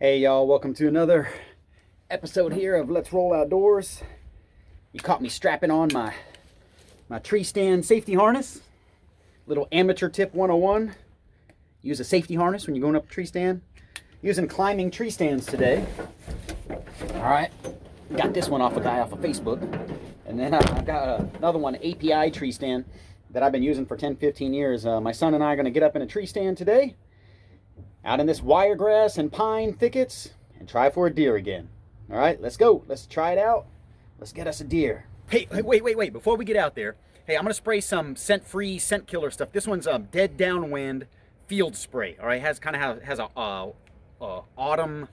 Hey y'all, welcome to another episode here of Let's Roll Outdoors. You caught me strapping on my tree stand safety harness. Little amateur tip 101. Use a safety harness when you're going up a tree stand. Using climbing tree stands today. Alright, got this one off a guy off of Facebook. And then I've got another one, API tree stand, that I've been using for 10-15 years. My son and I are going to get up in a tree stand today, out in this wiregrass and pine thickets, and try for a deer again. All right, let's go. Let's try it out. Let's get us a deer. Hey, wait. Before we get out there, hey, I'm going to spray some scent-free, scent killer stuff. This one's Dead Downwind Field Spray. All right, has a autumn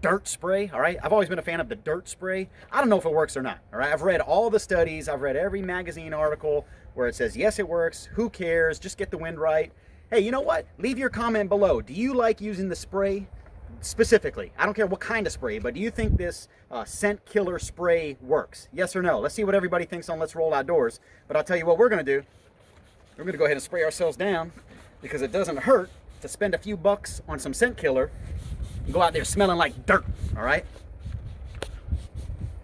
dirt spray. All right, I've always been a fan of the dirt spray. I don't know if it works or not. All right, I've read all the studies. I've read every magazine article where it says, yes, it works. Who cares? Just get the wind right. Hey, you know what? Leave your comment below. Do you like using the spray specifically? I don't care what kind of spray, but do you think this scent killer spray works? Yes or no? Let's see what everybody thinks on Let's Roll Outdoors. But I'll tell you what we're going to do. We're going to go ahead and spray ourselves down, because it doesn't hurt to spend a few bucks on some scent killer and go out there smelling like dirt, all right?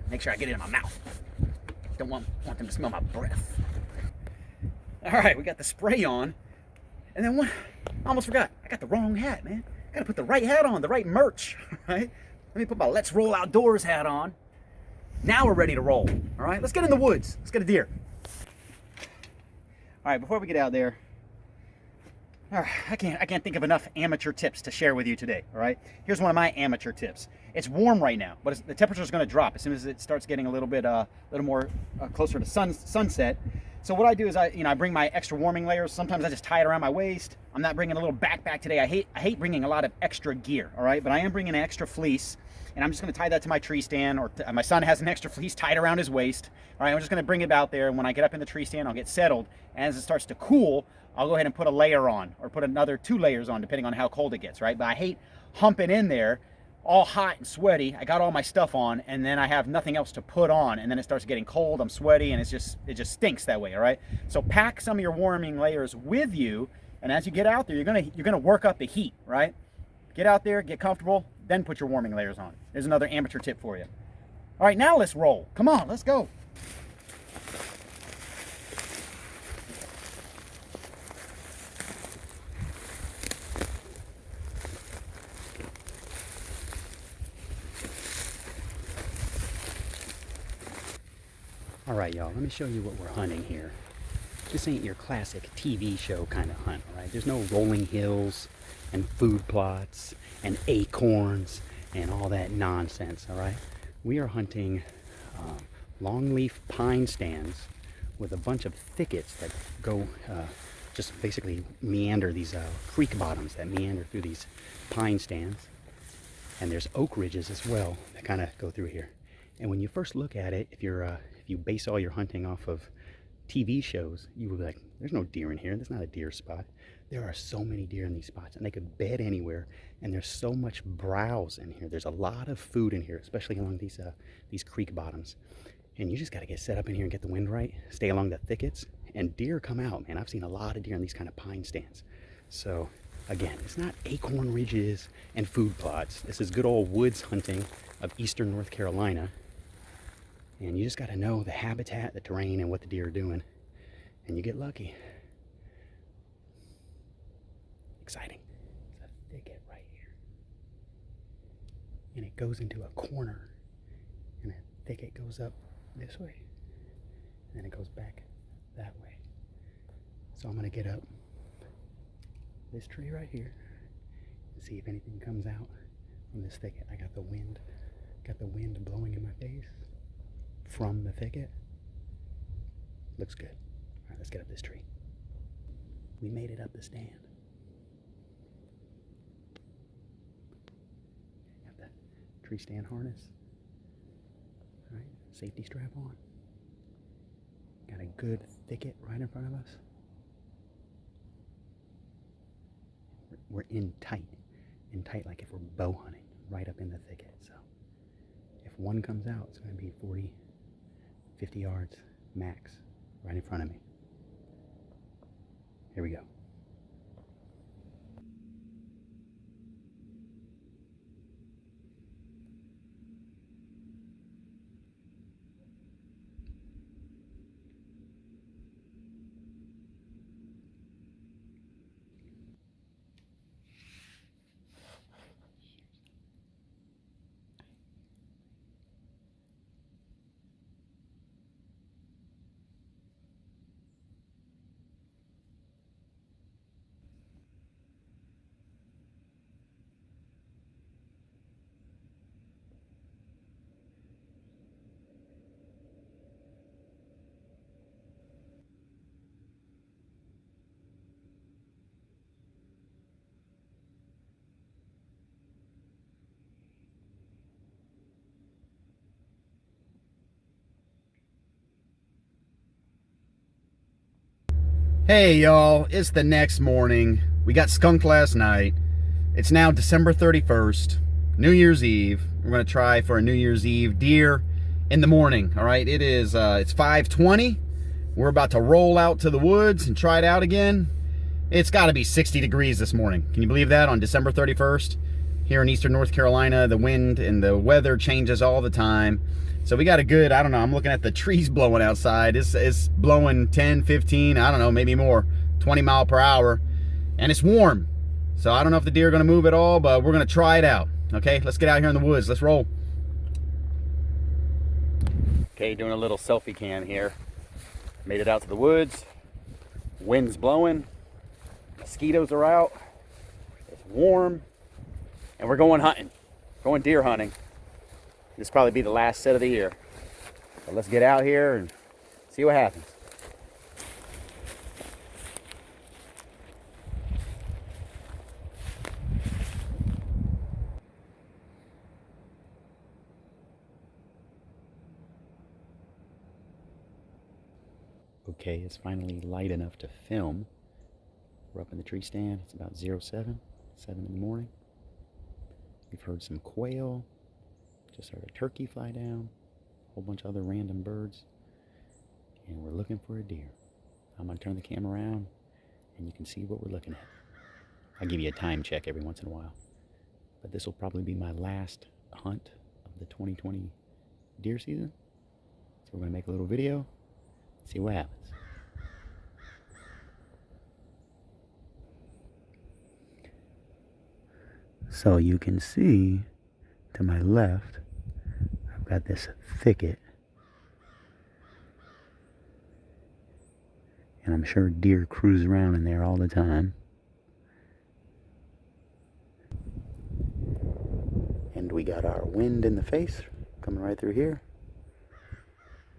Make sure I get it in my mouth. Don't want them to smell my breath. All right, we got the spray on. And then what? I almost forgot. I got the wrong hat, man. I gotta put the right hat on, the right merch, right? Let me put my Let's Roll Outdoors hat on. Now we're ready to roll, all right? Let's get in the woods. Let's get a deer. All right, before we get out there, I can't think of enough amateur tips to share with you today, all right? Here's one of my amateur tips. It's warm right now, but the temperature is gonna drop as soon as it starts getting a little more closer to sunset. So what I do is I bring my extra warming layers. Sometimes I just tie it around my waist. I'm not bringing a little backpack today. I hate bringing a lot of extra gear, all right? But I am bringing an extra fleece, and I'm just gonna tie that to my tree stand, or my son has an extra fleece tied around his waist. All right, I'm just gonna bring it out there, and when I get up in the tree stand, I'll get settled. And as it starts to cool, I'll go ahead and put a layer on, or put another 2 layers on, depending on how cold it gets, right? But I hate humping in there all hot and sweaty. I got all my stuff on, and then I have nothing else to put on, and then it starts getting cold, I'm sweaty, and it just stinks that way, all right? So pack some of your warming layers with you, and as you get out there, you're gonna work up the heat, right? Get out there, get comfortable, then put your warming layers on. There's another amateur tip for you. All right, now let's roll. Come on, let's go. All right, y'all, let me show you what we're hunting here. This ain't your classic TV show kind of hunt, all right? There's no rolling hills and food plots and acorns and all that nonsense, all right? We are hunting longleaf pine stands with a bunch of thickets that go just basically meander, these creek bottoms that meander through these pine stands. And there's oak ridges as well that kind of go through here. And when you first look at it, if you base all your hunting off of TV shows, you will be like, there's no deer in here. There's not a deer spot. There are so many deer in these spots, and they could bed anywhere. And there's so much browse in here. There's a lot of food in here, especially along these creek bottoms. And you just got to get set up in here and get the wind right. Stay along the thickets, and deer come out, man. I've seen a lot of deer in these kind of pine stands. So again, it's not acorn ridges and food plots. This is good old woods hunting of eastern North Carolina. And you just got to know the habitat, the terrain, and what the deer are doing. And you get lucky. Exciting. It's a thicket right here. And it goes into a corner. And that thicket goes up this way. And then it goes back that way. So I'm going to get up this tree right here and see if anything comes out from this thicket. I got the wind blowing in my face from the thicket. Looks good. All right, let's get up this tree. We made it up the stand. Got the tree stand harness. All right, safety strap on. Got a good thicket right in front of us. We're in tight like if we're bow hunting, right up in the thicket. So if one comes out, it's going to be 50 yards max right in front of me. Here we go. Hey y'all, it's the next morning. We got skunked last night. It's now December 31st, New Year's Eve. We're gonna try for a New Year's Eve deer in the morning, all right? It's 5:20. We're about to roll out to the woods and try it out again. It's gotta be 60 degrees this morning. Can you believe that on December 31st? Here in Eastern North Carolina, the wind and the weather changes all the time. So we got a good, I don't know, I'm looking at the trees blowing outside. It's blowing 10, 15, I don't know, maybe more, 20 mile per hour. And it's warm. So I don't know if the deer are gonna move at all, but we're gonna try it out. Okay, let's get out here in the woods. Let's roll. Okay, doing a little selfie cam here. Made it out to the woods. Wind's blowing. Mosquitoes are out. It's warm. And we're going hunting. Going deer hunting. This will probably be the last set of the year. So let's get out here and see what happens. Okay, it's finally light enough to film. We're up in the tree stand. It's about 7 in the morning. We've heard some quail. Just heard a turkey fly down. A whole bunch of other random birds. And we're looking for a deer. I'm going to turn the camera around and you can see what we're looking at. I'll give you a time check every once in a while. But this will probably be my last hunt of the 2020 deer season. So we're going to make a little video. See what happens. So you can see to my left, I've got this thicket. And I'm sure deer cruise around in there all the time. And we got our wind in the face coming right through here.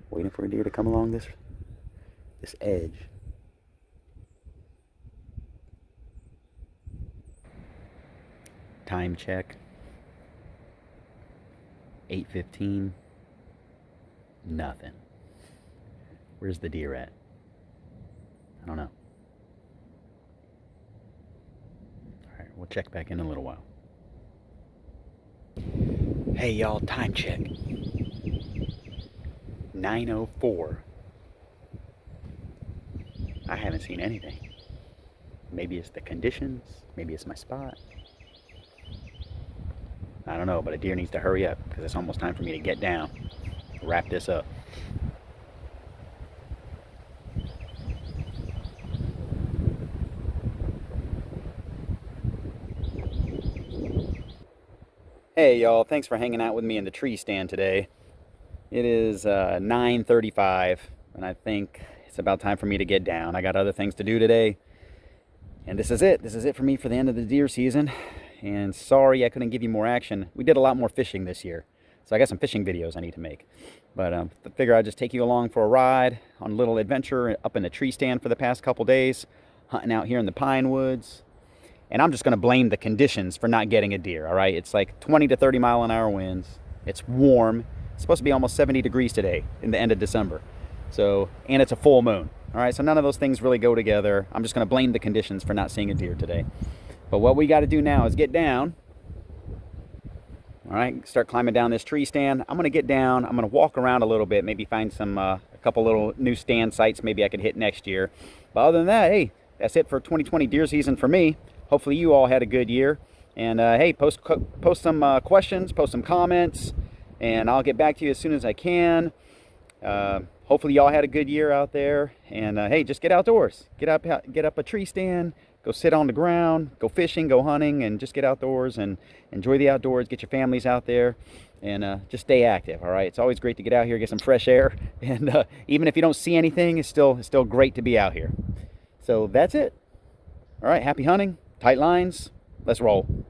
Waiting for a deer to come along this edge. Time check. 8:15. Nothing. Where's the deer at? I don't know. Alright, we'll check back in a little while. Hey y'all, time check. 9:04. I haven't seen anything. Maybe it's the conditions. Maybe it's my spot. I don't know, but a deer needs to hurry up because it's almost time for me to get down, wrap this up. Hey y'all, thanks for hanging out with me in the tree stand today. It is 9:35 and I think it's about time for me to get down. I got other things to do today. And this is it. This is it for me for the end of the deer season. And sorry I couldn't give you more action. We did a lot more fishing this year. So I got some fishing videos I need to make. But I figure I'd just take you along for a ride on a little adventure up in the tree stand for the past couple days. Hunting out here in the pine woods. And I'm just going to blame the conditions for not getting a deer, all right? It's like 20 to 30 mile an hour winds. It's warm. It's supposed to be almost 70 degrees today in the end of December. So, and it's a full moon. All right, so none of those things really go together. I'm just going to blame the conditions for not seeing a deer today. But what we got to do now is get down. All right, start climbing down this tree stand. I'm going to get down. I'm going to walk around a little bit, maybe find a couple little new stand sites maybe I could hit next year. But other than that, hey, that's it for 2020 deer season for me. Hopefully you all had a good year. And hey, post some questions, post some comments, and I'll get back to you as soon as I can. Hopefully y'all had a good year out there. And hey, just get outdoors. Get up a tree stand. Go sit on the ground, go fishing, go hunting, and just get outdoors and enjoy the outdoors. Get your families out there and just stay active, all right? It's always great to get out here, get some fresh air. And even if you don't see anything, it's still great to be out here. So that's it. All right, happy hunting, tight lines, let's roll.